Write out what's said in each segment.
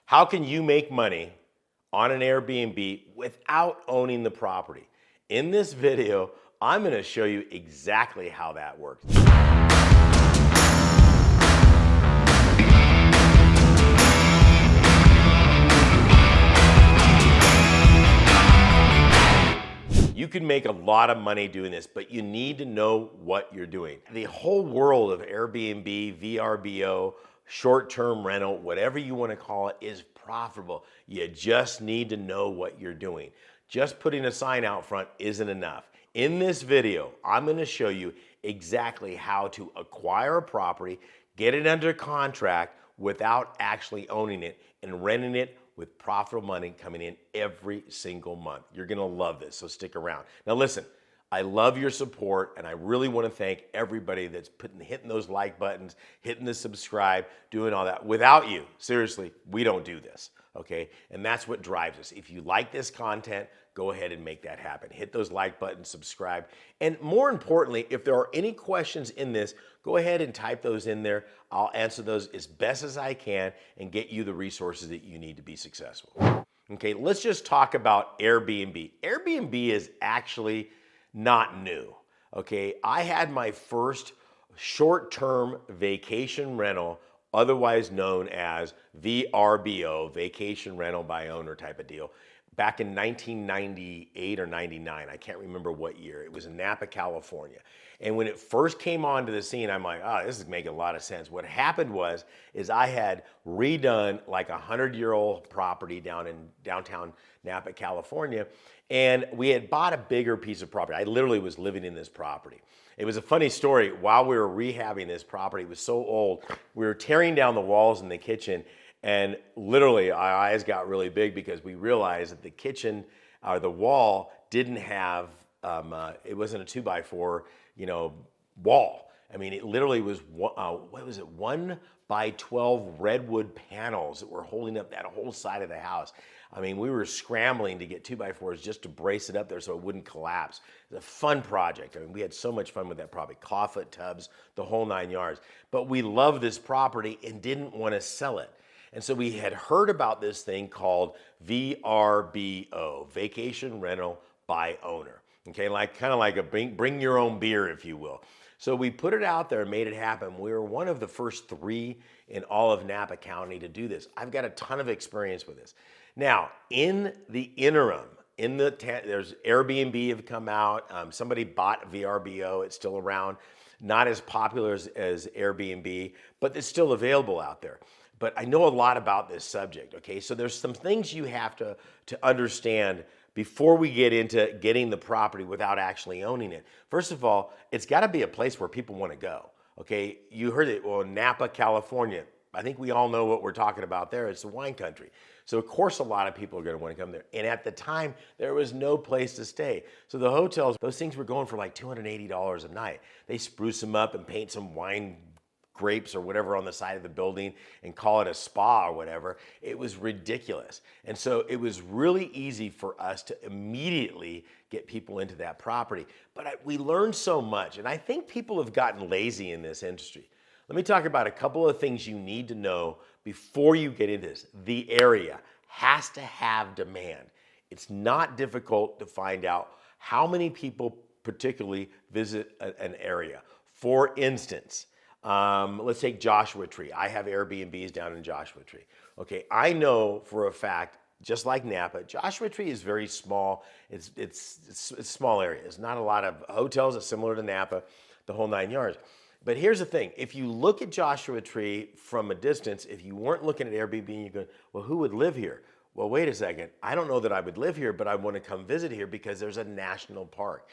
How can you make money on an Airbnb without owning the property? In this video, I'm going to show you exactly how that works. You can make a lot of money doing this, but you need to know what you're doing. The whole world of Airbnb, VRBO, short-term rental, whatever you want to call it, is profitable. You just need to know what you're doing. Just putting a sign out front isn't enough. In this video, I'm going to show you exactly how to acquire a property, get it under contract without actually owning it, and renting it with profitable money coming in every single month. You're gonna love this, so stick around. Now listen, I love your support, and I really wanna thank everybody that's hitting those like buttons, hitting the subscribe, doing all that. Without you, seriously, we don't do this, okay? And that's what drives us. If you like this content, go ahead and make that happen. Hit those like buttons, subscribe, and more importantly, if there are any questions in this, go ahead and type those in there. I'll answer those as best as I can and get you the resources that you need to be successful. Okay, let's just talk about Airbnb. Airbnb is actually not new, okay? I had my first short-term vacation rental, otherwise known as VRBO, vacation rental by owner type of deal, back in 1998 or 99. I can't remember what year. It was in Napa, California. And when it first came onto the scene, I'm like, oh, this is making a lot of sense. What happened is I had redone like a 100-year-old property down in downtown Napa, California, and we had bought a bigger piece of property. I literally was living in this property. It was a funny story. While we were rehabbing this property, it was so old, we were tearing down the walls in the kitchen, and literally our eyes got really big because we realized that the kitchen or the wall didn't have, it wasn't a 2x4, wall. I mean, it literally was, 1 by 12 redwood panels that were holding up that whole side of the house. I mean, we were scrambling to get 2x4s just to brace it up there so it wouldn't collapse. It was a fun project. I mean, we had so much fun with that property, clawfoot tubs, the whole 9 yards. But we loved this property and didn't want to sell it. And so we had heard about this thing called VRBO, vacation rental by owner. Okay, kind of like a bring your own beer, if you will. So we put it out there and made it happen. We were one of the first 3 in all of Napa County to do this. I've got a ton of experience with this. Now, in the interim, there's Airbnb have come out. Somebody bought VRBO. It's still around. Not as popular as Airbnb, but it's still available out there. But I know a lot about this subject, okay? So there's some things you have to understand before we get into getting the property without actually owning it. First of all, it's got to be a place where people want to go, okay? You heard it, well, Napa, California. I think we all know what we're talking about there. It's the wine country. So of course a lot of people are going to want to come there. And at the time, there was no place to stay. So the hotels, those things were going for like $280 a night. They spruce them up and paint some wine grapes or whatever on the side of the building and call it a spa or whatever. It was ridiculous. And so it was really easy for us to immediately get people into that property. But we learned so much, and I think people have gotten lazy in this industry. Let me talk about a couple of things you need to know before you get into this. The area has to have demand. It's not difficult to find out how many people particularly visit an area. For instance, let's take Joshua Tree. I have Airbnbs down in Joshua Tree. Okay, I know for a fact, just like Napa, Joshua Tree is very small. It's a small area. There's not a lot of hotels. It's similar to Napa, the whole 9 yards. But here's the thing. If you look at Joshua Tree from a distance, if you weren't looking at Airbnb and you go, well, who would live here? Well, wait a second. I don't know that I would live here, but I want to come visit here because there's a national park.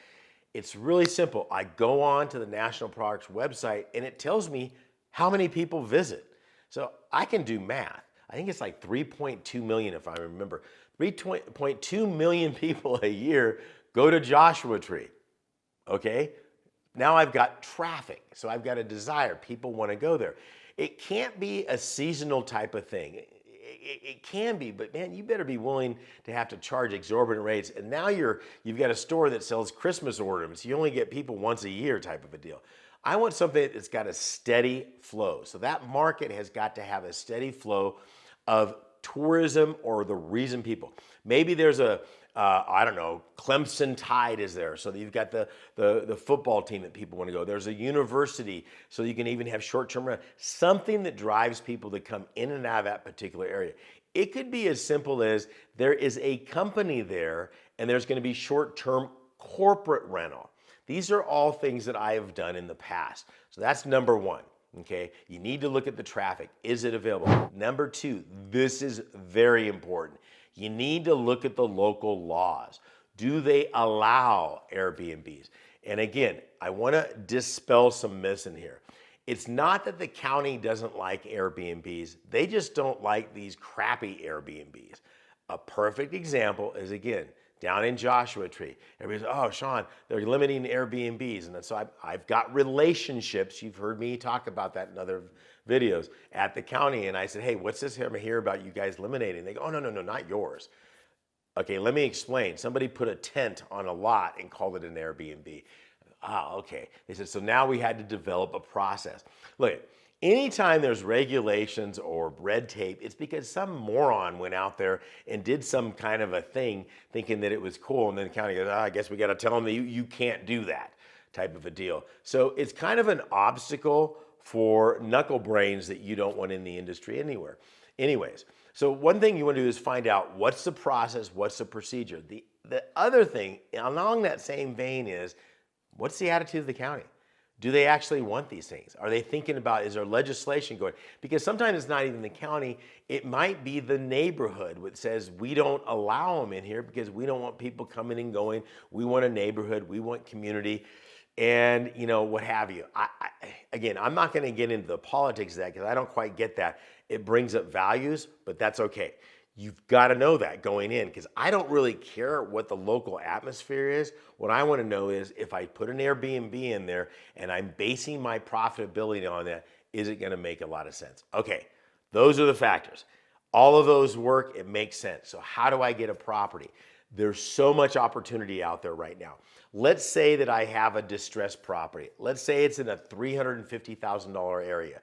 It's really simple. I go on to the National Parks website and it tells me how many people visit. So I can do math. I think it's like 3.2 million if I remember. 3.2 million people a year go to Joshua Tree, okay? Now I've got traffic, so I've got a desire. People want to go there. It can't be a seasonal type of thing. It can be, but man, you better be willing to have to charge exorbitant rates. And now you've got a store that sells Christmas ornaments. You only get people once a year type of a deal. I want something that's got a steady flow. So that market has got to have a steady flow of tourism or the reason people. Maybe there's I don't know, Clemson Tide is there. So you've got the football team that people want to go. There's a university, so you can even have short-term rental. Something that drives people to come in and out of that particular area. It could be as simple as there is a company there and there's going to be short-term corporate rental. These are all things that I have done in the past. So that's number one. Okay, you need to look at the traffic. Is it available? Number two, this is very important. You need to look at the local laws. Do they allow Airbnbs? And again, I want to dispel some myths in here. It's not that the county doesn't like Airbnbs. They just don't like these crappy Airbnbs. A perfect example is, again, down in Joshua Tree. Everybody's, oh, Sean, they're limiting Airbnbs. And so I've got relationships. You've heard me talk about that in other videos at the county. And I said, hey, what's this here about you guys eliminating? They go, oh, no, not yours. Okay, let me explain. Somebody put a tent on a lot and called it an Airbnb. Ah, okay. They said, so now we had to develop a process. Look, anytime there's regulations or red tape, it's because some moron went out there and did some kind of a thing thinking that it was cool. And then the county goes, I guess we got to tell them that you can't do that type of a deal. So it's kind of an obstacle for knuckle brains that you don't want in the industry anywhere. Anyways, so one thing you want to do is find out what's the process, what's the procedure. The other thing along that same vein is, what's the attitude of the county? Do they actually want these things? Are they thinking about, is there legislation going? Because sometimes it's not even the county, it might be the neighborhood which says we don't allow them in here because we don't want people coming and going. We want a neighborhood, we want community, and what have you. Again, I'm not gonna get into the politics of that because I don't quite get that. It brings up values, but that's okay. You've got to know that going in, because I don't really care what the local atmosphere is. What I want to know is if I put an Airbnb in there and I'm basing my profitability on that, is it going to make a lot of sense? Okay, those are the factors. All of those work, it makes sense. So how do I get a property? There's so much opportunity out there right now. Let's say that I have a distressed property. Let's say it's in a $350,000 area.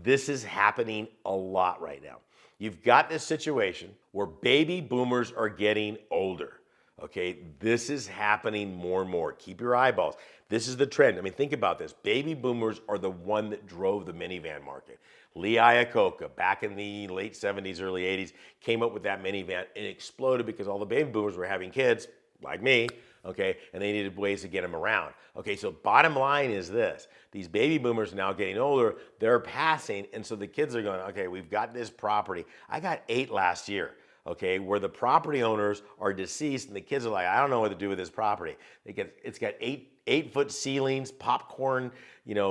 This is happening a lot right now. You've got this situation where baby boomers are getting older. Okay, this is happening more and more. Keep your eyeballs. This is the trend. I mean, think about this. Baby boomers are the one that drove the minivan market. Lee Iacocca, back in the late 70s, early 80s, came up with that minivan. It exploded because all the baby boomers were having kids, like me, okay, and they needed ways to get them around. Okay, so bottom line is this. These baby boomers are now getting older, they're passing, and so the kids are going, okay, we've got this property. I got 8 last year, okay, where the property owners are deceased and the kids are like, I don't know what to do with this property. It's got 8-foot ceilings, popcorn,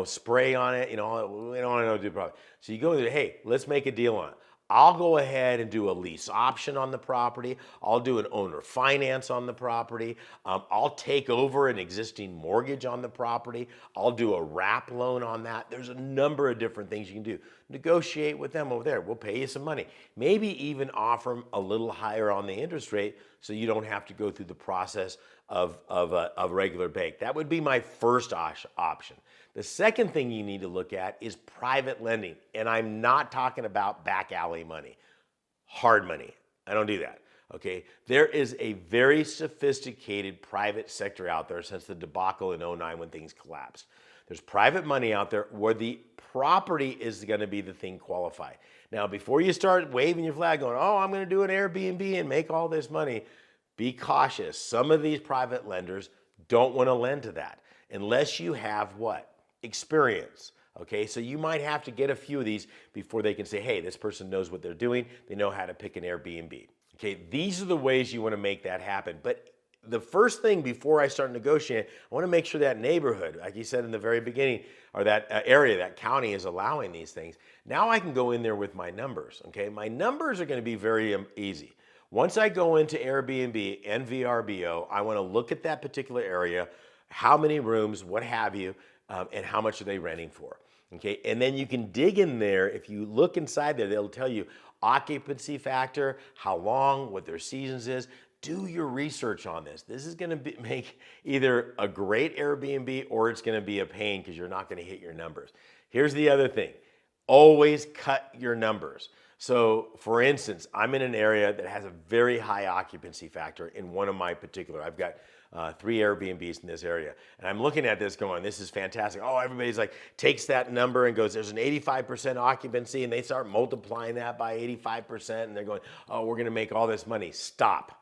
spray on it, we don't know what to do with the property. So you go and say, hey, let's make a deal on it. I'll go ahead and do a lease option on the property. I'll do an owner finance on the property. I'll take over an existing mortgage on the property. I'll do a wrap loan on that. There's a number of different things you can do. Negotiate with them over there. We'll pay you some money. Maybe even offer them a little higher on the interest rate so you don't have to go through the process of a regular bank. That would be my first option. The second thing you need to look at is private lending. And I'm not talking about back alley money, hard money. I don't do that, okay? There is a very sophisticated private sector out there since the debacle in 2009 when things collapsed. There's private money out there where the property is gonna be the thing qualified. Now, before you start waving your flag going, oh, I'm gonna do an Airbnb and make all this money, be cautious. Some of these private lenders don't wanna lend to that unless you have what? Experience. Okay, so you might have to get a few of these before they can say, hey, this person knows what they're doing. They know how to pick an Airbnb. Okay, these are the ways you want to make that happen. But the first thing before I start negotiating, I want to make sure that neighborhood, like you said in the very beginning, or that area, that county is allowing these things. Now I can go in there with my numbers. Okay, my numbers are going to be very easy. Once I go into Airbnb and VRBO, I want to look at that particular area, how many rooms, what have you, and how much are they renting for, okay? And then you can dig in there. If you look inside there, they'll tell you occupancy factor, how long, what their seasons is. Do your research on this. This is gonna make either a great Airbnb or it's gonna be a pain because you're not gonna hit your numbers. Here's the other thing. Always cut your numbers. So for instance, I'm in an area that has a very high occupancy factor in one of my particular, I've got 3 Airbnbs in this area. And I'm looking at this going, this is fantastic. Oh, everybody's like, takes that number and goes, there's an 85% occupancy, and they start multiplying that by 85%, and they're going, oh, we're gonna make all this money. Stop,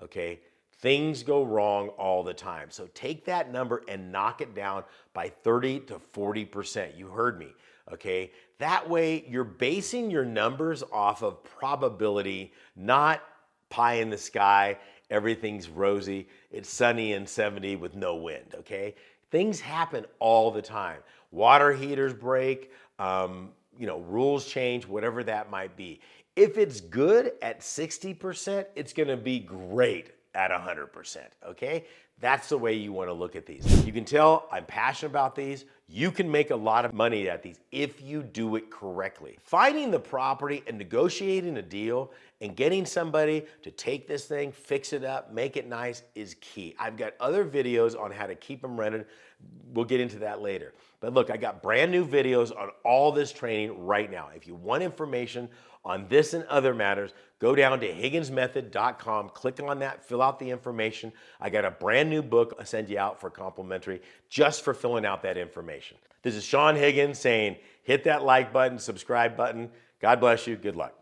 okay? Things go wrong all the time. So take that number and knock it down by 30 to 40%. You heard me, okay? That way you're basing your numbers off of probability, not pie in the sky, everything's rosy, it's sunny and 70 with no wind, okay? Things happen all the time. Water heaters break, rules change, whatever that might be. If it's good at 60%, it's gonna be great at 100%, okay? That's the way you wanna look at these. You can tell I'm passionate about these. You can make a lot of money at these if you do it correctly. Finding the property and negotiating a deal and getting somebody to take this thing, fix it up, make it nice is key. I've got other videos on how to keep them rented. We'll get into that later. But look, I got brand new videos on all this training right now. If you want information on this and other matters, go down to higginsmethod.com, click on that, fill out the information. I got a brand new book I'll send you out for complimentary just for filling out that information. This is Saen Higgins saying, hit that like button, subscribe button. God bless you. Good luck.